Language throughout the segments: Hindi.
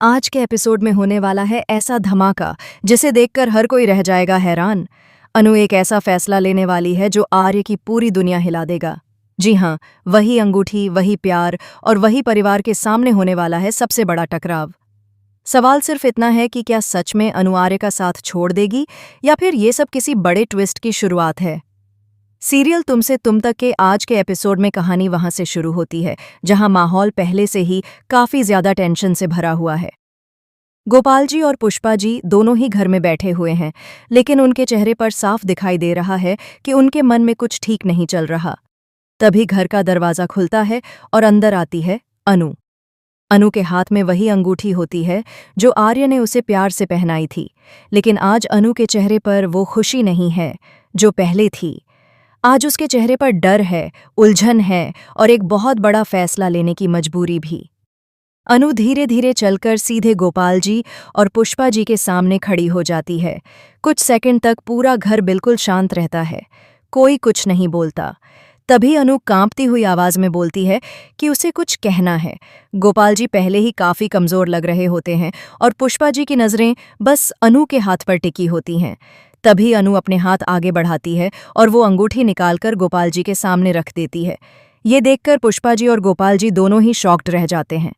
आज के एपिसोड में होने वाला है ऐसा धमाका जिसे देखकर हर कोई रह जाएगा हैरान। अनु एक ऐसा फैसला लेने वाली है जो आर्य की पूरी दुनिया हिला देगा। जी हाँ, वही अंगूठी, वही प्यार और वही परिवार के सामने होने वाला है सबसे बड़ा टकराव। सवाल सिर्फ इतना है कि क्या सच में अनु आर्य का साथ छोड़ देगी या फिर ये सब किसी बड़े ट्विस्ट की शुरुआत है। सीरियल तुम से तुम तक के आज के एपिसोड में कहानी वहां से शुरू होती है जहां माहौल पहले से ही काफी ज्यादा टेंशन से भरा हुआ है। गोपाल जी और पुष्पा जी दोनों ही घर में बैठे हुए हैं, लेकिन उनके चेहरे पर साफ दिखाई दे रहा है कि उनके मन में कुछ ठीक नहीं चल रहा। तभी घर का दरवाजा खुलता है और अंदर आती है अनु। अनु के हाथ में वही अंगूठी होती है जो आर्य ने उसे प्यार से पहनाई थी, लेकिन आज अनु के चेहरे पर वो खुशी नहीं है जो पहले थी। आज उसके चेहरे पर डर है, उलझन है और एक बहुत बड़ा फैसला लेने की मजबूरी भी। अनु धीरे धीरे चलकर सीधे गोपाल जी और पुष्पा जी के सामने खड़ी हो जाती है। कुछ सेकंड तक पूरा घर बिल्कुल शांत रहता है, कोई कुछ नहीं बोलता। तभी अनु कांपती हुई आवाज में बोलती है कि उसे कुछ कहना है। गोपाल जी पहले ही काफी कमजोर लग रहे होते हैं और पुष्पा जी की नजरें बस अनु के हाथ पर टिकी होती हैं। तभी अनु अपने हाथ आगे बढ़ाती है और वो अंगूठी निकालकर गोपाल जी के सामने रख देती है। ये देखकर पुष्पा जी और गोपाल जी दोनों ही शॉक्ड रह जाते हैं।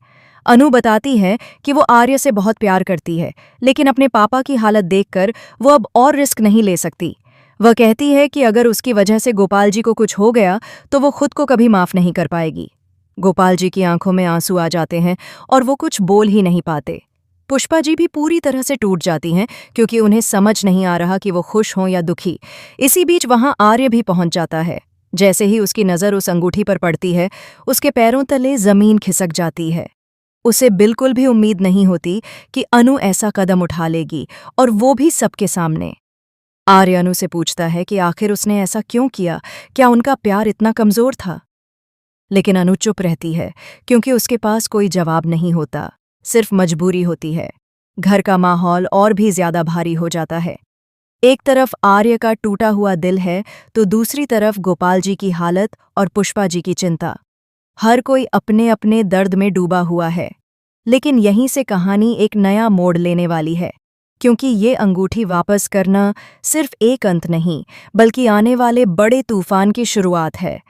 अनु बताती है कि वो आर्य से बहुत प्यार करती है, लेकिन अपने पापा की हालत देखकर वो अब और रिस्क नहीं ले सकती। वह कहती है कि अगर उसकी वजह से गोपाल जी को कुछ हो गया तो वो खुद को कभी माफ नहीं कर पाएगी। गोपाल जी की आंखों में आंसू आ जाते हैं और वो कुछ बोल ही नहीं पाते। पुष्पा जी भी पूरी तरह से टूट जाती हैं क्योंकि उन्हें समझ नहीं आ रहा कि वो खुश हों या दुखी। इसी बीच वहां आर्य भी पहुंच जाता है। जैसे ही उसकी नज़र उस अंगूठी पर पड़ती है, उसके पैरों तले जमीन खिसक जाती है। उसे बिल्कुल भी उम्मीद नहीं होती कि अनु ऐसा कदम उठा लेगी, और वो भी सबके सामने। आर्य अनु से पूछता है कि आखिर उसने ऐसा क्यों किया, क्या उनका प्यार इतना कमजोर था। लेकिन अनु चुप रहती है क्योंकि उसके पास कोई जवाब नहीं होता, सिर्फ मजबूरी होती है। घर का माहौल और भी ज्यादा भारी हो जाता है। एक तरफ आर्य का टूटा हुआ दिल है तो दूसरी तरफ गोपाल जी की हालत और पुष्पा जी की चिंता। हर कोई अपने अपने दर्द में डूबा हुआ है। लेकिन यहीं से कहानी एक नया मोड़ लेने वाली है, क्योंकि ये अंगूठी वापस करना सिर्फ एक अंत नहीं, बल्कि आने वाले बड़े तूफान की शुरुआत है।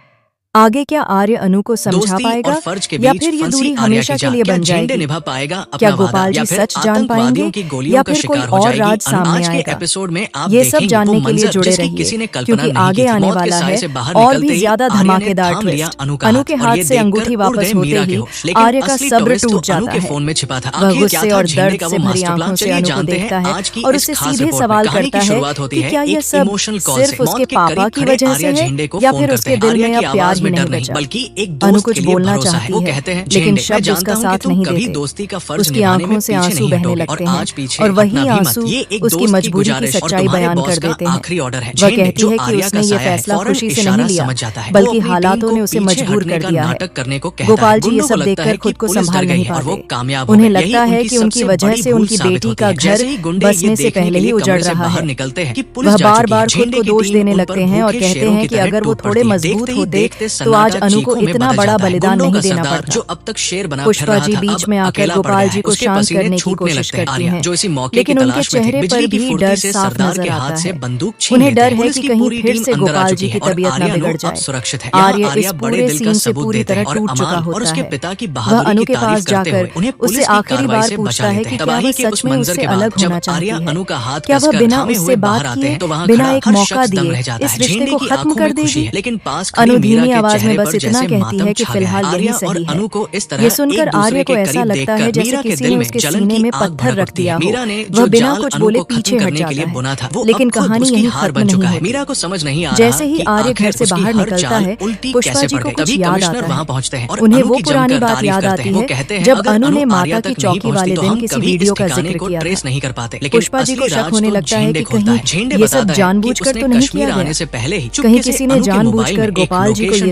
आगे क्या आर्य अनु को समझा पाएगा या फिर ये दूरी हमेशा के लिए बन जाएगी? निभा पाएगा क्या गोपाल जी सच जान पाएंगे या फिर कोई और राज सामने आएगा? ये सब जानने के लिए जुड़े रहिए, क्योंकि आगे आने वाला है और भी ज्यादा धमाकेदार ट्विस्ट। अनु के हाथ से अंगूठी वापस होते ही आर्य का सब्र टूट जाता है। वह गुस्से और दर्द से भरी आंखों से अनु को देखता है और उससे सीधे सवाल करता है कि क्या ये सब सिर्फ उसके पापा की वजह से है या फिर उसके दिल में अब प्यार नहीं बचा। बल्कि एक अनु दोस्त कुछ के लिए बोलना भरोसा है। चाहती वो है, कहते हैं लेकिन मैं शब्द जानता उसका हूं कि साथ तुम नहीं कभी देते। दोस्ती का फर्ज उसकी निभाने में आंखों से पीछे आंसू नहीं बहने हटोगे लगते और हैं आज पीछे और वही हटना भी मत। आंसू ये एक उसकी दोस्त की मजबूरी की गुजारिश और सच्चाई तुम्हारे बयान बॉस कर का देते हैं। आखिरी ऑर्डर है। वह झेंडे कहती जो है कि आर्या उसने का ये साया है, फैसला फौरन खुशी से इशारा नहीं लिया, समझ जाता है। बल्कि वो अपनी हालातों टीम ने को उसे पीछे मजबूर हटने कर का दिया है। नाटक करने को कहता है। गोपाल जी ये गुंडों को सब लगता है देखकर कि खुद को पुलिस संभाल डर गई नहीं है और वो पाते। कामयाब हो उन्हें गए। लगता यही है कि उनकी सबसे वजह बड़ी से भूल उनकी साबित बेटी होती का है। जैसे ही घर गुंडे ये बसने से देखने पहले के ही लिए उजड़ कमरे से रहा बाहर है। निकलते हैं कि पुलिस वह जा बार चुकी है। बार खुद झेंडे को की दोष टीम देने उन लगते पर हैं और भूखे कहते शेरों हैं की कि तरह अगर वो टूट थोड़े पड़ती है। मजबूत देखते ही होते देखते तो आज सन्नाटा अनु को चीखों में इतना बदल बड़ा जाता है। बलिदान गुंडों नहीं का देना सरदार पड़ता। जो अब तक शेर बना फिर पुष्पा रहा जी था, बीच अब में आकर अकेला पड़ गोपाल गया जी है। को उसके शांत पसीने करने की छूटने कोशिश लगते हैं। करती आर्या हैं, जो इसी मौके की लेकिन उनके तलाश में थे, चेहरे पर बिजली की भी फुर्ती डर से साफ सरदार नजर के आता हाथ से है। बंदूक छीन उन्हें लेते डर हैं। है पुलिस कि की कहीं पूरी फिर टीम से अंदर आ गोपाल चुकी जी है की और तबीयत न आर्या बिगड़ नो अब जाए। सुरक्षित है। यहाँ आर्य इस आर्या बड़े पूरे दिल का सीन से सबूत पूरी देते तरह हैं और टूट चुका अमान और होता उसके है। पिता की वह बहादुरी अनु की के तारीफ पास करते हुए जाकर उन्हें उससे पुलिस की आखिरी कार्रवाई बार से पूछता बचा है लेते कि हैं। क्या वह तबाही के सच उस में मंजर उससे के बाद अलग जब होना आर्या चाहती है, अनु का हाथ क्या वह कसकर बिना थामे उससे हुए बात बाहर आते किए, हैं तो वहाँ बिना खड़ा एक हर मौका शख्स दंग दिए रह जाता इस है। रिश्ते झेंडे को की खत्म आंखों कर में खुशी देगी? है, लेकिन पास खड़ी अनु मीरा धीमी के आवाज में चेहरे बस पर इतना जैसे कहती है मातम कि छा गया है। फिलहाल यही आर्या और सही है। अनु को इस तरह ये सुनकर एक आर्य दूसरे को के ऐसा करीब लगता है देखकर जैसे मीरा के किसी दिल ने में उसके जलन सीने की में आग पत्थर भड़क रख उठती दिया है। हो। मीरा ने वह जो बिना जाल कुछ अनु बोले को खत्म पीछे हट करने के लिए जाता है। बुना था, वो लेकिन अब खुद कहानी उसकी यहीं हार खत्म बन नहीं चुका है। होती। मीरा को समझ नहीं आ जैसे रहा ही कि आर्य घर आखिर से उसकी बाहर हर निकलता चाल है, उल्टी पुष्पा कैसे जी पड़ को गई। कुछ तभी याद कमिश्नर आता वहां है। पहुंचते हैं और उन्हें अनु वो की पुरानी जमकर बात तारीफ याद करते आती हैं। वो है कहते हैं जब अगर अनु अनु ने आर्या माता की तक नहीं चौकी पहुंचती वाले तो दिन हम किसी कभी इस वीडियो का ठिकाने जिक्र को किया था। ट्रेस नहीं कर पाते। लेकिन पुष्पा जी को असली शक राज होने तो लगता है झेंडे कि खोलता कहीं है। झेंडे ये सब बताता है कि जानबूझकर तो उसने नहीं कश्मीर किया आने गया। से पहले ही कहीं चुपके से किसी ने अनु के मोबाइल जानबूझकर में एक गोपाल जी को ये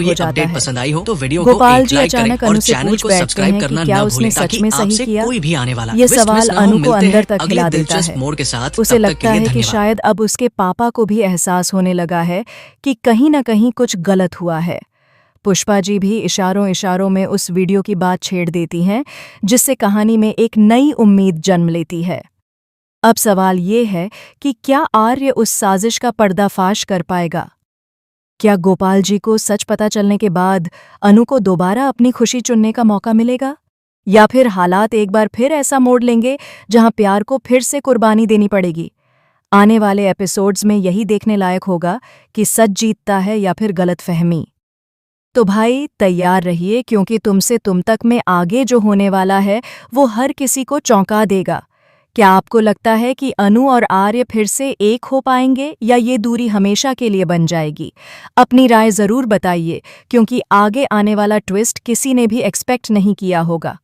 हो ये जाता अपडेट है। पसंद आई हो तो वीडियो को गोपाल एक जी लाइक करें अचानक और अनु से चैनल पूछ को बैठते सब्सक्राइब हैं करना कि क्या ना उसने भूलें सच ताकि में सही आपसे किया। कोई भी आने वाला ये ट्विस्ट मिस सवाल ना हो। अनु को मिलते अंदर हैं तक अगले हिला देता दिलचस्प है। मोड़ के साथ। उसे तब तक के लगता लिए है कि धन्यवाद। शायद अब उसके पापा को भी एहसास होने लगा है कि कहीं न कहीं कुछ गलत हुआ है। पुष्पा जी भी इशारों इशारों में उस वीडियो की बात छेड़ देती हैं, जिससे कहानी में एक नई उम्मीद जन्म लेती है। अब सवाल ये है कि क्या आर्य उस साजिश का पर्दाफाश कर पाएगा? क्या गोपाल जी को सच पता चलने के बाद अनु को दोबारा अपनी खुशी चुनने का मौका मिलेगा? या फिर हालात एक बार फिर ऐसा मोड़ लेंगे जहां प्यार को फिर से कुर्बानी देनी पड़ेगी? आने वाले एपिसोड्स में यही देखने लायक होगा कि सच जीतता है या फिर गलतफहमी। तो भाई तैयार रहिए, क्योंकि तुमसे तुम तक में आगे जो होने वाला है वो हर किसी को चौंका देगा। क्या आपको लगता है कि अनु और आर्य फिर से एक हो पाएंगे या ये दूरी हमेशा के लिए बन जाएगी? अपनी राय ज़रूर बताइए, क्योंकि आगे आने वाला ट्विस्ट किसी ने भी एक्सपेक्ट नहीं किया होगा।